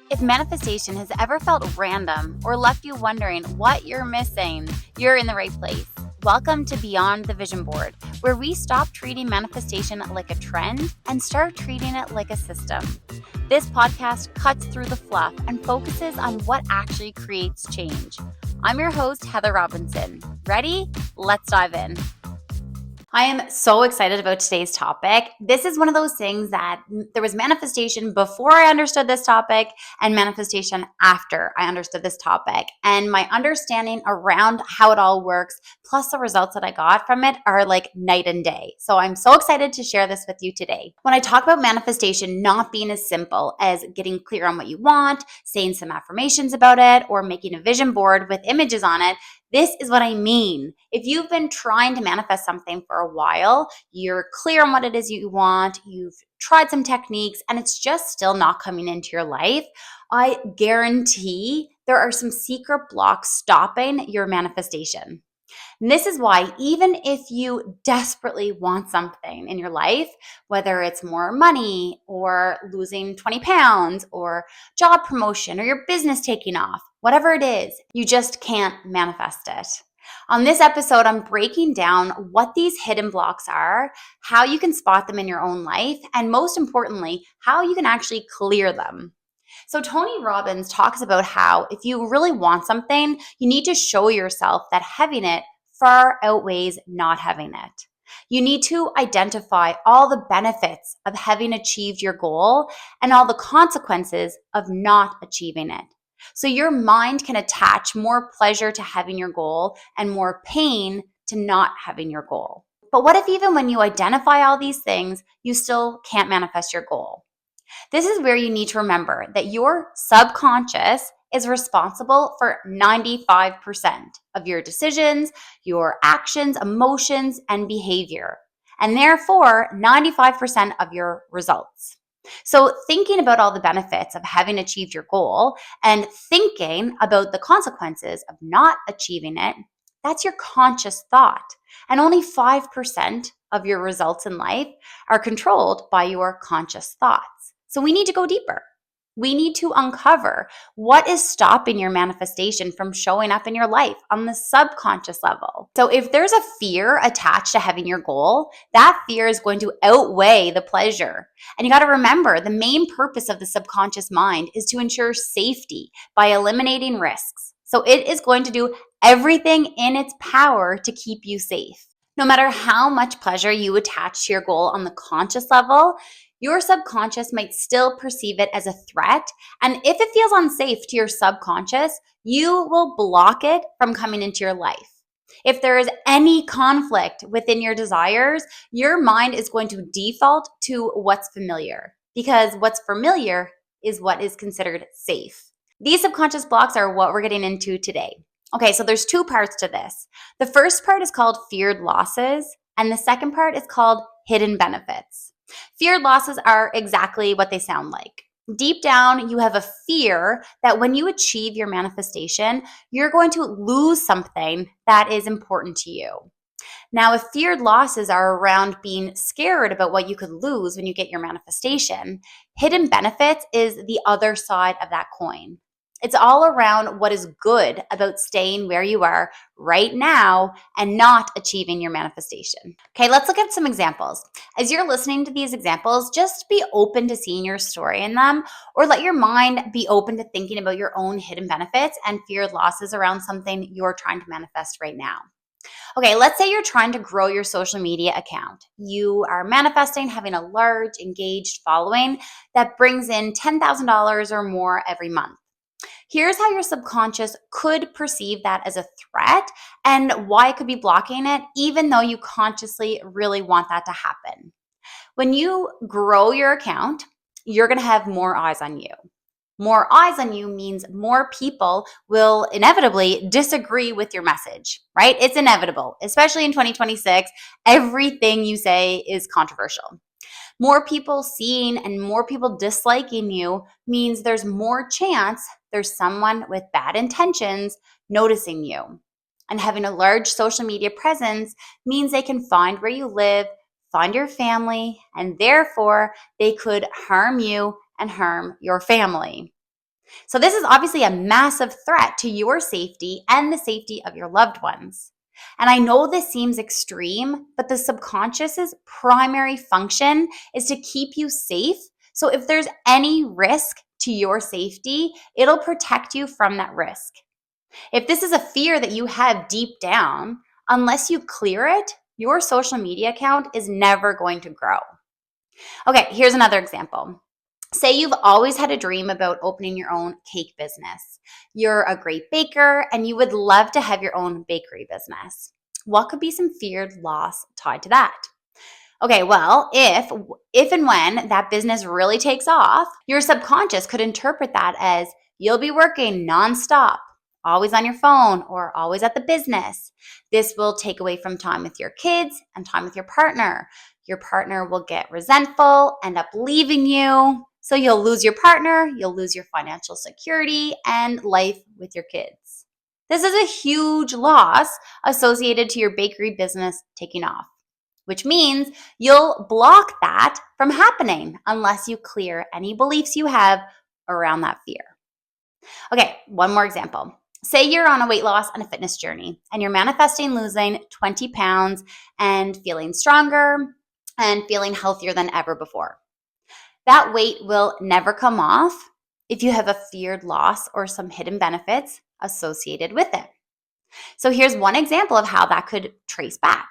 If manifestation has ever felt random or left you wondering what you're missing, you're in the right place. Welcome to Beyond the Vision Board, where we stop treating manifestation like a trend and start treating it like a system. This podcast cuts through the fluff and focuses on what actually creates change. I'm your host, Heather Robinson. Ready? Let's dive in. I am so excited about today's topic. This is one of those things that there was manifestation before I understood this topic and manifestation after I understood this topic. And my understanding around how it all works, plus the results that I got from it, are like night and day. So I'm so excited to share this with you today. When I talk about manifestation not being as simple as getting clear on what you want, saying some affirmations about it, or making a vision board with images on it, this is what I mean. If you've been trying to manifest something for a while, you're clear on what it is you want, you've tried some techniques, and it's just still not coming into your life, I guarantee there are some secret blocks stopping your manifestation. And this is why, even if you desperately want something in your life, whether it's more money or losing 20 pounds or job promotion or your business taking off, whatever it is, you just can't manifest it. On this episode, I'm breaking down what these hidden blocks are, how you can spot them in your own life, and most importantly, how you can actually clear them. So Tony Robbins talks about how if you really want something, you need to show yourself that having it far outweighs not having it. You need to identify all the benefits of having achieved your goal and all the consequences of not achieving it. So your mind can attach more pleasure to having your goal and more pain to not having your goal. But what if even when you identify all these things, you still can't manifest your goal? This is where you need to remember that your subconscious is responsible for 95% of your decisions, your actions, emotions, and behavior, and therefore 95% of your results. So thinking about all the benefits of having achieved your goal and thinking about the consequences of not achieving it, that's your conscious thought. And only 5% of your results in life are controlled by your conscious thoughts. So we need to go deeper. We need to uncover what is stopping your manifestation from showing up in your life on the subconscious level. So if there's a fear attached to having your goal, that fear is going to outweigh the pleasure. And you got to remember, the main purpose of the subconscious mind is to ensure safety by eliminating risks. So it is going to do everything in its power to keep you safe. No matter how much pleasure you attach to your goal on the conscious level, your subconscious might still perceive it as a threat. And if it feels unsafe to your subconscious, you will block it from coming into your life. If there is any conflict within your desires, your mind is going to default to what's familiar, because what's familiar is what is considered safe. These subconscious blocks are what we're getting into today. Okay, so there's two parts to this. The first part is called feared losses, and the second part is called hidden benefits. Feared losses are exactly what they sound like. Deep down, you have a fear that when you achieve your manifestation, you're going to lose something that is important to you. Now, if feared losses are around being scared about what you could lose when you get your manifestation, hidden benefits is the other side of that coin. It's all around what is good about staying where you are right now and not achieving your manifestation. Okay, let's look at some examples. As you're listening to these examples, just be open to seeing your story in them, or let your mind be open to thinking about your own hidden benefits and feared losses around something you're trying to manifest right now. Okay, let's say you're trying to grow your social media account. You are manifesting having a large, engaged following that brings in $10,000 or more every month. Here's how your subconscious could perceive that as a threat and why it could be blocking it, even though you consciously really want that to happen. When you grow your account, you're going to have more eyes on you. More eyes on you means more people will inevitably disagree with your message, right? It's inevitable, especially in 2026. Everything you say is controversial. More people seeing and more people disliking you means there's more chance there's someone with bad intentions noticing you. And having a large social media presence means they can find where you live, find your family, and therefore they could harm you and harm your family. So this is obviously a massive threat to your safety and the safety of your loved ones. And I know this seems extreme, but the subconscious's primary function is to keep you safe. So if there's any risk to your safety, it'll protect you from that risk. If this is a fear that you have deep down, unless you clear it, your social media account is never going to grow. Okay, here's another example. Say you've always had a dream about opening your own cake business. You're a great baker and you would love to have your own bakery business. What could be some feared loss tied to that? Okay, well, if and when that business really takes off, your subconscious could interpret that as you'll be working nonstop, always on your phone or always at the business. This will take away from time with your kids and time with your partner. Your partner will get resentful, end up leaving you. So you'll lose your partner, you'll lose your financial security and life with your kids. This is a huge loss associated to your bakery business taking off, which means you'll block that from happening unless you clear any beliefs you have around that fear. Okay, one more example. Say you're on a weight loss and a fitness journey and you're manifesting losing 20 pounds and feeling stronger and feeling healthier than ever before. That weight will never come off if you have a feared loss or some hidden benefits associated with it. So here's one example of how that could trace back.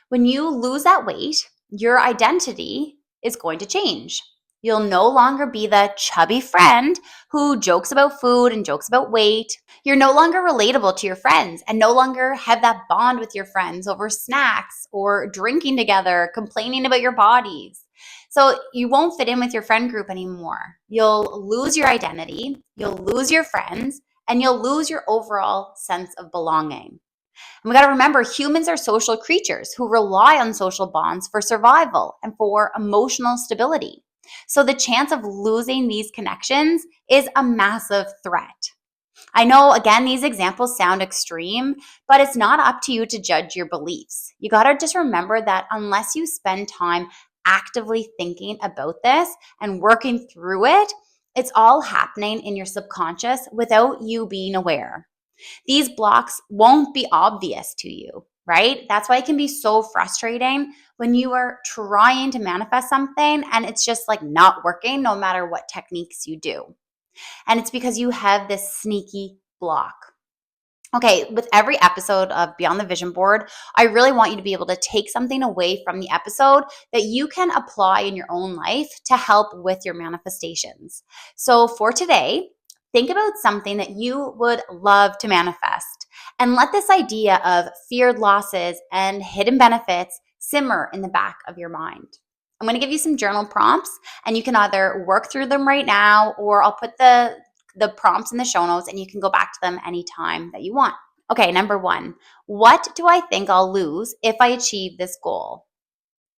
When you lose that weight, your identity is going to change. You'll no longer be the chubby friend who jokes about food and jokes about weight. You're no longer relatable to your friends and no longer have that bond with your friends over snacks or drinking together, complaining about your bodies. So you won't fit in with your friend group anymore. You'll lose your identity, you'll lose your friends, and you'll lose your overall sense of belonging. And we got to remember, humans are social creatures who rely on social bonds for survival and for emotional stability. So the chance of losing these connections is a massive threat. I know, again, these examples sound extreme, but it's not up to you to judge your beliefs. You got to just remember that unless you spend time actively thinking about this and working through it, it's all happening in your subconscious without you being aware. These blocks won't be obvious to you, right? That's why it can be so frustrating when you are trying to manifest something and it's just like not working no matter what techniques you do. And it's because you have this sneaky block. Okay, with every episode of Beyond the Vision Board, I really want you to be able to take something away from the episode that you can apply in your own life to help with your manifestations. So for today, think about something that you would love to manifest and let this idea of feared losses and hidden benefits simmer in the back of your mind. I'm going to give you some journal prompts and you can either work through them right now or I'll put the prompts in the show notes and you can go back to them anytime that you want. Okay, number 1, what do I think I'll lose if I achieve this goal?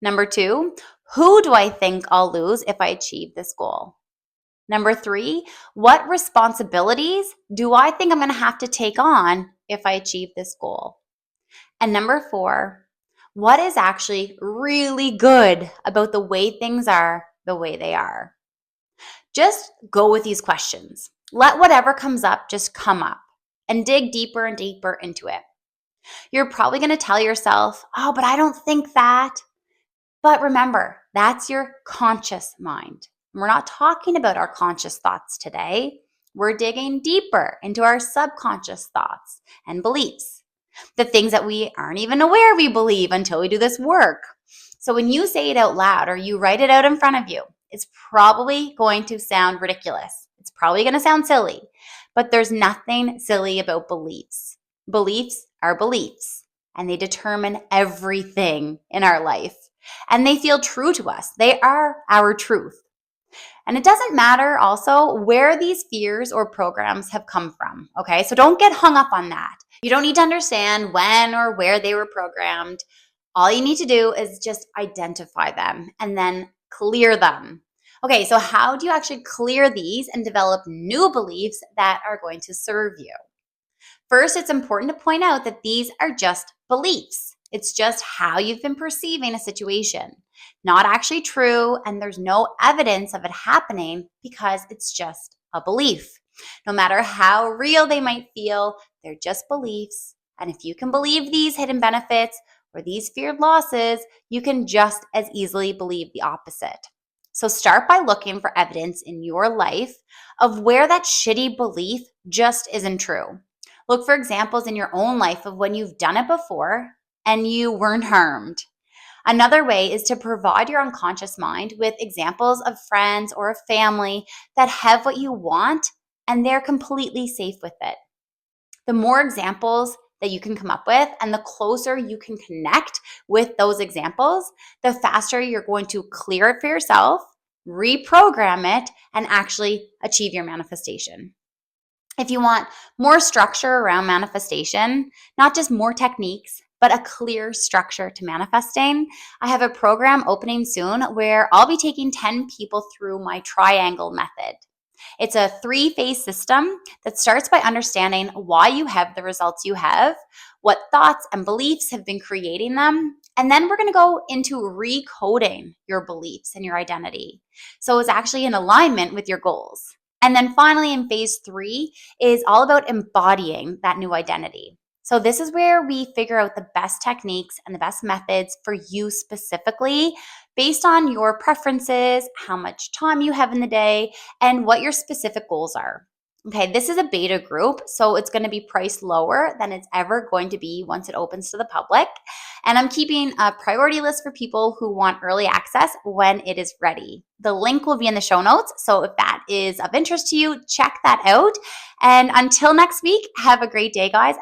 Number 2, who do I think I'll lose if I achieve this goal? Number 3, what responsibilities do I think I'm going to have to take on if I achieve this goal? And number 4, what is actually really good about the way things are the way they are? Just go with these questions. Let whatever comes up just come up and dig deeper and deeper into it. You're probably going to tell yourself, oh, but I don't think that. But remember, that's your conscious mind. We're not talking about our conscious thoughts today. We're digging deeper into our subconscious thoughts and beliefs, the things that we aren't even aware we believe until we do this work. So when you say it out loud or you write it out in front of you, it's probably going to sound ridiculous. It's probably going to sound silly, but there's nothing silly about beliefs. Beliefs are beliefs, and they determine everything in our life, and they feel true to us. They are our truth. And it doesn't matter also where these fears or programs have come from, okay? So don't get hung up on that. You don't need to understand when or where they were programmed. All you need to do is just identify them and then clear them. Okay, so how do you actually clear these and develop new beliefs that are going to serve you? First, it's important to point out that these are just beliefs. It's just how you've been perceiving a situation, not actually true, and there's no evidence of it happening because it's just a belief. No matter how real they might feel, they're just beliefs. And if you can believe these hidden benefits or these feared losses, you can just as easily believe the opposite. So start by looking for evidence in your life of where that shitty belief just isn't true. Look for examples in your own life of when you've done it before and you weren't harmed. Another way is to provide your unconscious mind with examples of friends or a family that have what you want and they're completely safe with it. The more examples that you can come up with and the closer you can connect with those examples, the faster you're going to clear it for yourself, reprogram it, and actually achieve your manifestation. If you want more structure around manifestation, not just more techniques, but a clear structure to manifesting, I have a program opening soon where I'll be taking 10 people through my triangle method. It's a 3-phase system that starts by understanding why you have the results you have, what thoughts and beliefs have been creating them, and then we're going to go into recoding your beliefs and your identity. So it's actually in alignment with your goals. And then finally, in phase 3 is all about embodying that new identity. So this is where we figure out the best techniques and the best methods for you specifically based on your preferences, how much time you have in the day, and what your specific goals are. Okay, this is a beta group, so it's going to be priced lower than it's ever going to be once it opens to the public. And I'm keeping a priority list for people who want early access when it is ready. The link will be in the show notes, so if that is of interest to you, check that out. And until next week, have a great day, guys.